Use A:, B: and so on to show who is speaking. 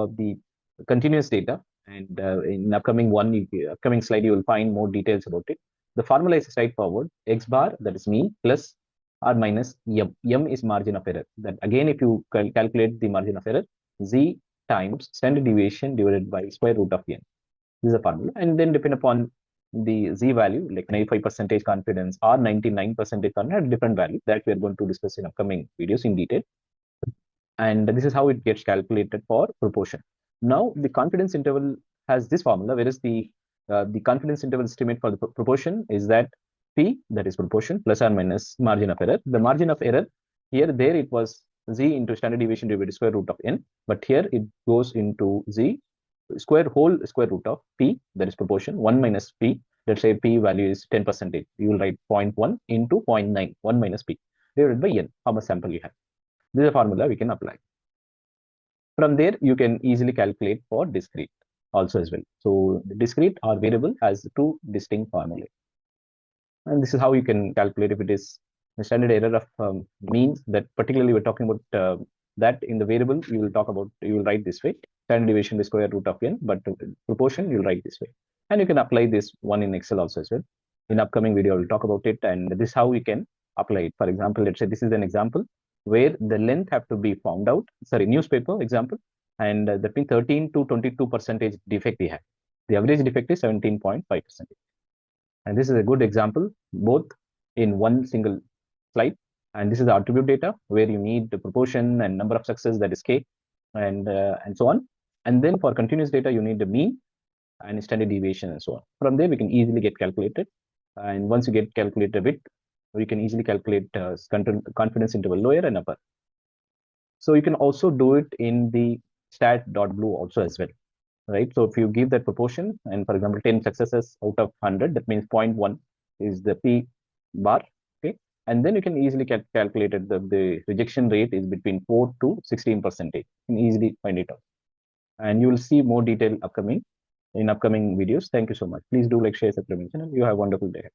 A: the continuous data, and in upcoming slide, you will find more details about it. The formula is straightforward. X bar, that is mean, plus or minus m. M is margin of error. That again, if you calculate the margin of error, z times standard deviation divided by square root of n. This is a formula, and then depend upon the z value, like 95% confidence or 99% confidence, different value that we are going to discuss in upcoming videos in detail. And this is how it gets calculated for proportion. Now, the confidence interval has this formula, whereas the confidence interval estimate for the proportion is that p, that is proportion, plus or minus margin of error. The margin of error there it was z into standard deviation divided by square root of n, but here it goes into z square root of p, that is proportion, 1 minus p. Let's say p value is 10%. You will write 0.1 into 0.9, 1 minus p, divided by n, how much sample you have. This is a formula we can apply. From there, you can easily calculate for discrete also as well. So the discrete or variable has two distinct formulae. And this is how you can calculate if it is the standard error of means. That particularly we're talking about that in the variable, you will write this way, standard deviation by square root of n, but proportion you'll write this way. And you can apply this one in Excel also as well. In upcoming video, I will talk about it, and this is how we can apply it. For example, let's say this is an example where the length have to be found out. Sorry, newspaper example, and that means 13 to 22% defect we have. The average defect is 17.5%. And this is a good example, both in one single slide. And this is the attribute data where you need the proportion and number of success, that is k, and so on. And then for continuous data, you need the mean and standard deviation and so on. From there, we can easily get calculated. And once you get calculated width, we can easily calculate confidence interval lower and upper. So you can also do it in the stat.blue also as well, right? So if you give that proportion, and for example, 10 successes out of 100, that means 0.1 is the p bar, okay? And then you can easily calculate it. The rejection rate is between 4 to 16%. You can easily find it out. And you will see more detail in upcoming videos. Thank you so much. Please do like, share, subscribe, and you have a wonderful day ahead.